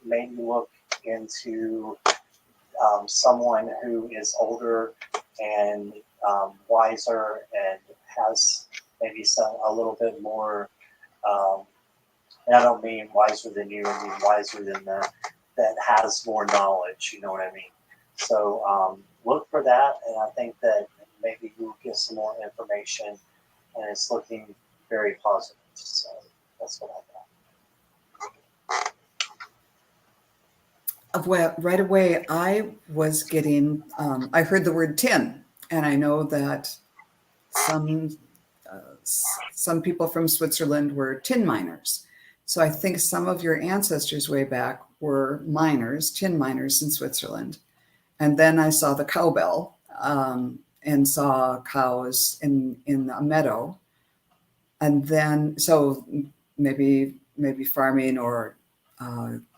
Maybe look into someone who is older and wiser and has maybe a little bit more. And I don't mean wiser than you. I mean wiser than that has more knowledge. You know what I mean? So look for that, and I think that maybe you'll get some more information, and it's looking very positive. So that's what I got. Well, right away, I was getting, I heard the word tin, and I know that some people from Switzerland were tin miners. So I think some of your ancestors way back were miners, tin miners in Switzerland. And then I saw the cowbell and saw cows in a meadow. And then, so maybe farming or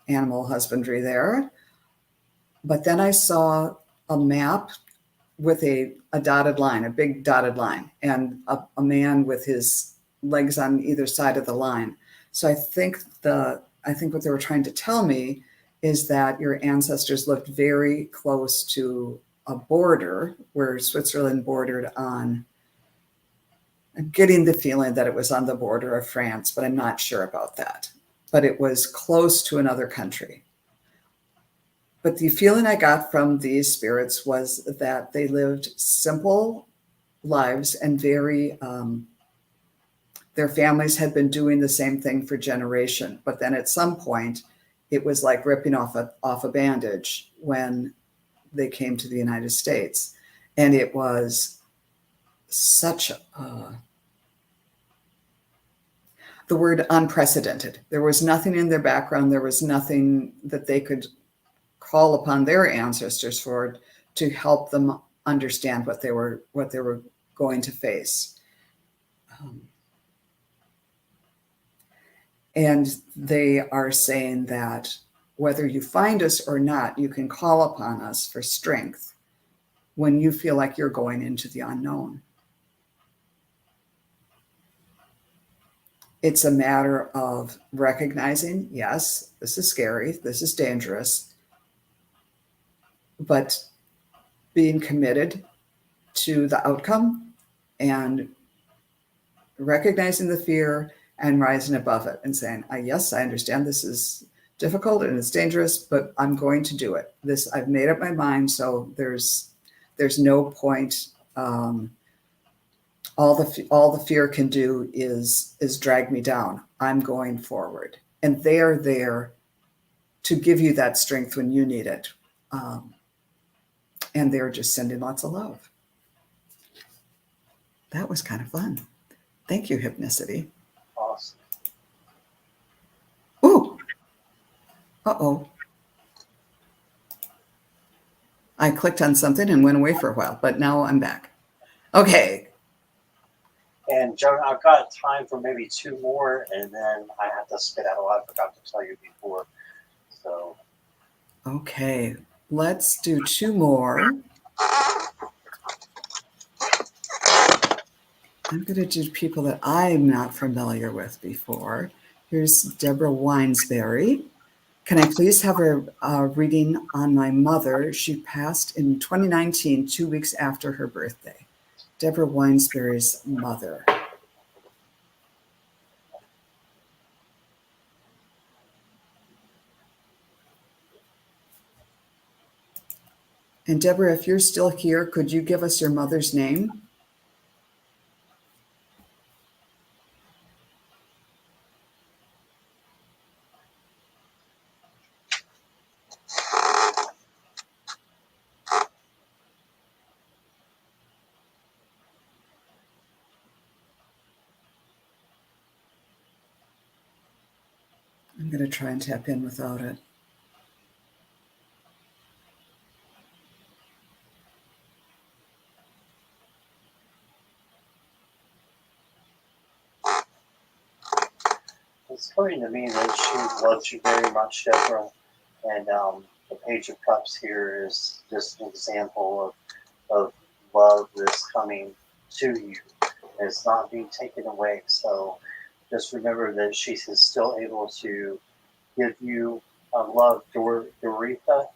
animal husbandry there. But then I saw a map with a dotted line, a big dotted line, and a man with his legs on either side of the line. So I think what they were trying to tell me is that your ancestors lived very close to a border where Switzerland bordered on. I'm getting the feeling that it was on the border of France, but I'm not sure about that. But it was close to another country. But the feeling I got from these spirits was that they lived simple lives and very, their families had been doing the same thing for generation. But then at some point, it was like ripping off a bandage when they came to the United States. And it was such the word unprecedented. There was nothing in their background. There was nothing that they could call upon their ancestors for to help them understand what they were going to face. And they are saying that whether you find us or not, you can call upon us for strength when you feel like you're going into the unknown. It's a matter of recognizing, yes, this is scary, this is dangerous, but being committed to the outcome and recognizing the fear and rising above it and saying, yes, I understand this is difficult and it's dangerous, but I'm going to do it. This, I've made up my mind, so there's no point. All the fear can do is drag me down. I'm going forward, and they are there to give you that strength when you need it, and they're just sending lots of love. That was kind of fun. Thank you, Hypnicity. Awesome. Ooh. Uh-oh. I clicked on something and went away for a while, but now I'm back. Okay. And Joan, I've got time for maybe 2 more, and then I have to skedaddle. I forgot to tell you before. So. Okay, let's do 2 more. I'm going to do people that I'm not familiar with before. Here's Deborah Winesberry. Can I please have a reading on my mother? She passed in 2019, 2 weeks after her birthday. Deborah Winesberry's mother. And Deborah, if you're still here, could you give us your mother's name? I'm going to try and tap in without it. It's coming to me that she loves you very much, Deborah. And the Page of Cups here is just an example of love that's coming to you. It's not being taken away. So just remember that she's still able to give you love. Doretha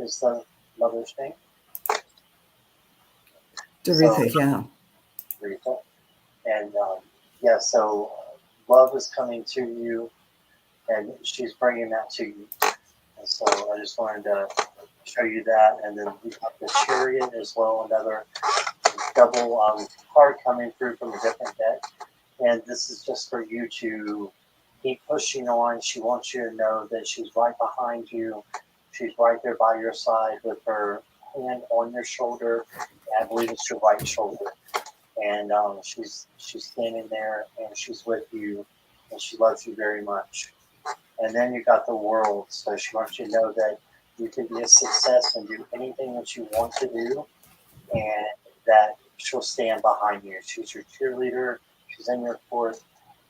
is the mother's name. Doretha, yeah. Doretha. And yeah, so love is coming to you, and she's bringing that to you. And so I just wanted to show you that. And then we have the Chariot as well, another double card coming through from a different deck. And this is just for you to keep pushing on. She wants you to know that she's right behind you. She's right there by your side with her hand on your shoulder. I believe it's your right shoulder. And she's standing there, and she's with you, and she loves you very much. And then you got the World. So she wants you to know that you can be a success and do anything that you want to do, and that she'll stand behind you. She's your cheerleader. She's in your court,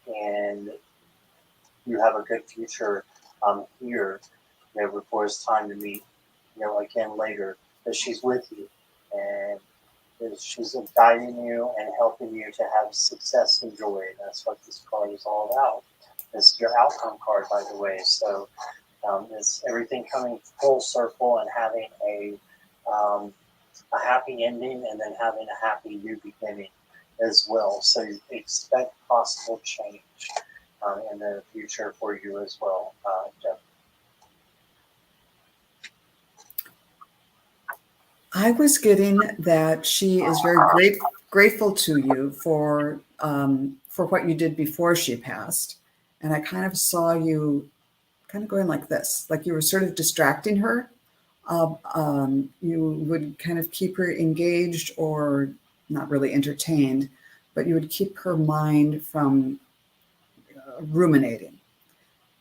and you have a good future here. Before it's time to meet, again later. But she's with you, and she's guiding you and helping you to have success and joy. That's what this card is all about. It's your outcome card, by the way. So it's everything coming full circle and having a happy ending, and then having a happy new beginning as well. So you expect possible change in the future for you as well, Jeff. I was getting that she is very grateful to you for what you did before she passed, and I kind of saw you kind of going like this, like you were sort of distracting her. You would kind of keep her engaged or not really entertained, but you would keep her mind from ruminating,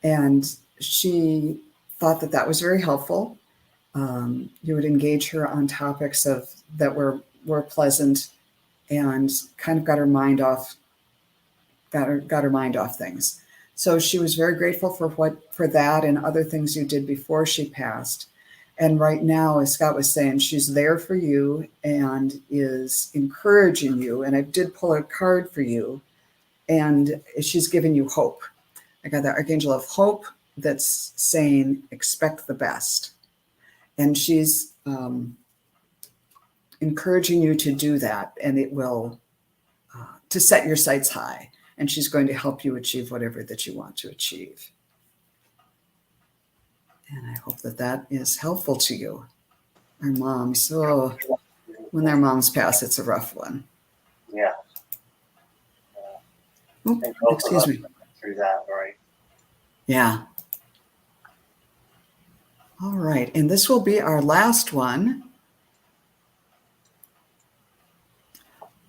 and she thought that was very helpful. You would engage her on topics that were pleasant, and kind of got her mind off things. So she was very grateful for that and other things you did before she passed. And right now, as Scott was saying, she's there for you and is encouraging you. And I did pull a card for you, and she's giving you hope. I got the Archangel of Hope that's saying, expect the best. And she's encouraging you to do that, and it will, to set your sights high. And she's going to help you achieve whatever that you want to achieve. And I hope that that is helpful to you. Our moms, oh, when their moms pass, it's a rough one. Yeah. Oop, excuse me. Through that, right? Yeah. All right. And this will be our last one.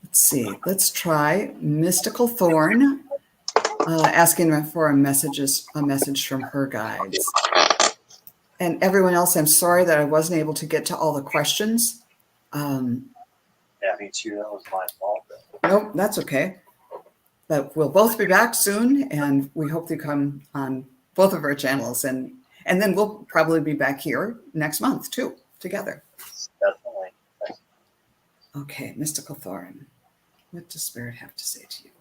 Let's see. Let's try Mystical Thorn, asking for a message from her guides. And everyone else, I'm sorry that I wasn't able to get to all the questions. Yeah, me too. That was my fault. Nope, that's okay. But we'll both be back soon, and we hope to come on both of our channels. And then we'll probably be back here next month, too, together. Definitely. Okay, Mystical Thorn. What does Spirit have to say to you?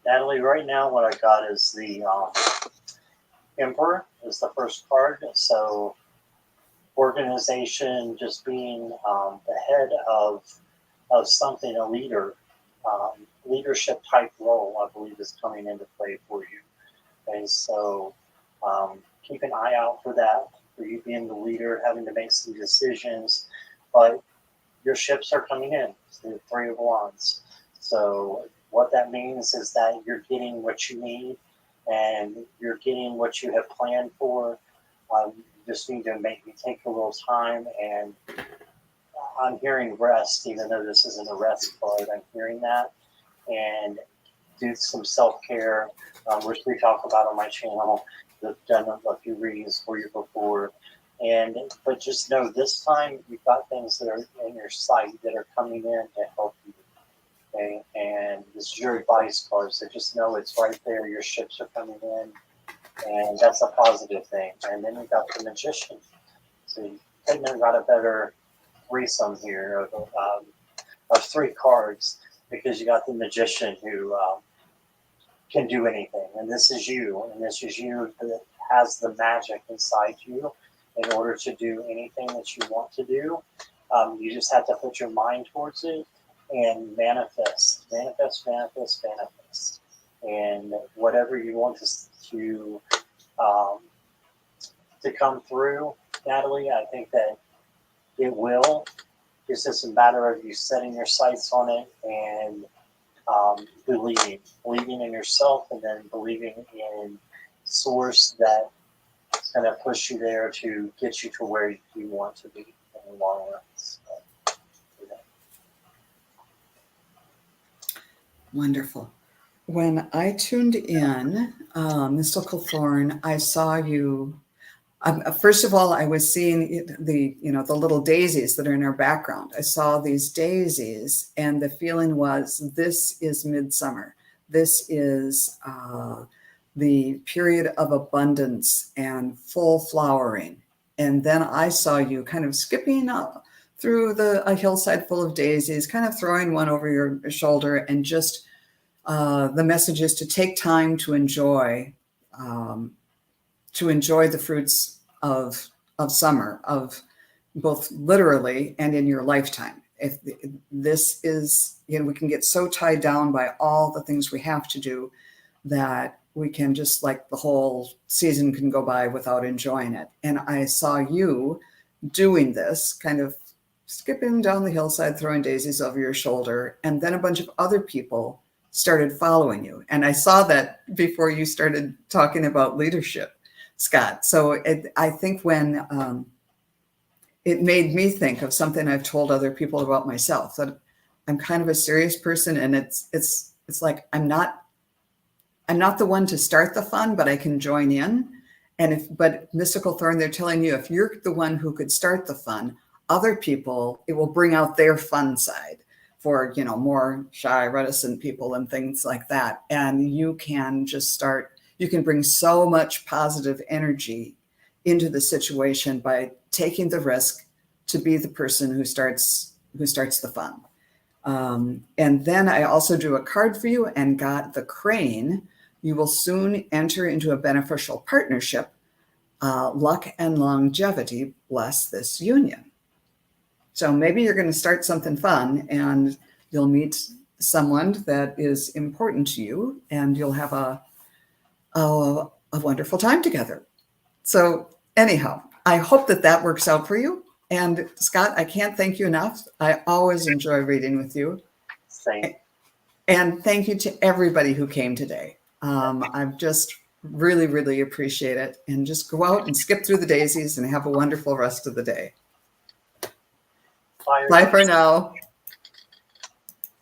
Natalie, right now what I got is the Emperor is the first card. So organization, just being the head of something, a leader, leadership type role, I believe is coming into play for you. And so keep an eye out for that, for you being the leader, having to make some decisions. But your ships are coming in, the Three of Wands. So what that means is that you're getting what you need and you're getting what you have planned for. You just need to take a little time, and I'm hearing rest, even though this isn't a rest card. I'm hearing that, and do some self-care, which we talk about on my channel. I've done a few readings for you before. But just know this time you've got things that are in your sight that are coming in to help you. Okay? And this is your advice card, so just know it's right there. Your ships are coming in, and that's a positive thing. And then you got the Magician. So you couldn't have got a better threesome here of three cards, because you got the Magician who can do anything. And this is you. And this is you that has the magic inside you in order to do anything that you want to do. You just have to put your mind towards it and manifest. And whatever you want to come through, Natalie, I think that it will. It's just a matter of you setting your sights on it and believing in yourself, and then believing in source that is going to push you there to get you to where you want to be in the long run. So, yeah. Wonderful. When I tuned in, Mystical Thorn, I saw you. First of all, I was seeing the little daisies that are in our background. I saw these daisies, and the feeling was, this is midsummer. This is the period of abundance and full flowering. And then I saw you kind of skipping up through a hillside full of daisies, kind of throwing one over your shoulder, and just the message is to take time to enjoy the fruits of summer, of both literally and in your lifetime. If this is, we can get so tied down by all the things we have to do that we can just, like, the whole season can go by without enjoying it. And I saw you doing this, kind of skipping down the hillside, throwing daisies over your shoulder, and then a bunch of other people started following you. And I saw that before you started talking about leadership, Scott. So I think when it made me think of something I've told other people about myself, that I'm kind of a serious person, and it's like I'm not the one to start the fun, but I can join in. But Mystical Thorn, they're telling you, if you're the one who could start the fun, other people, it will bring out their fun side for, more shy, reticent people and things like that. And you can you can bring so much positive energy into the situation by taking the risk to be the person who starts the fun. And then I also drew a card for you and got the crane. You will soon enter into a beneficial partnership. Luck and longevity bless this union. So maybe you're going to start something fun and you'll meet someone that is important to you, and you'll have a wonderful time together. So anyhow, I hope that works out for you. And Scott, I can't thank you enough. I always enjoy reading with you. Same. And thank you to everybody who came today. I've just really, really appreciate it. And just go out and skip through the daisies and have a wonderful rest of the day. Bye. Bye for now.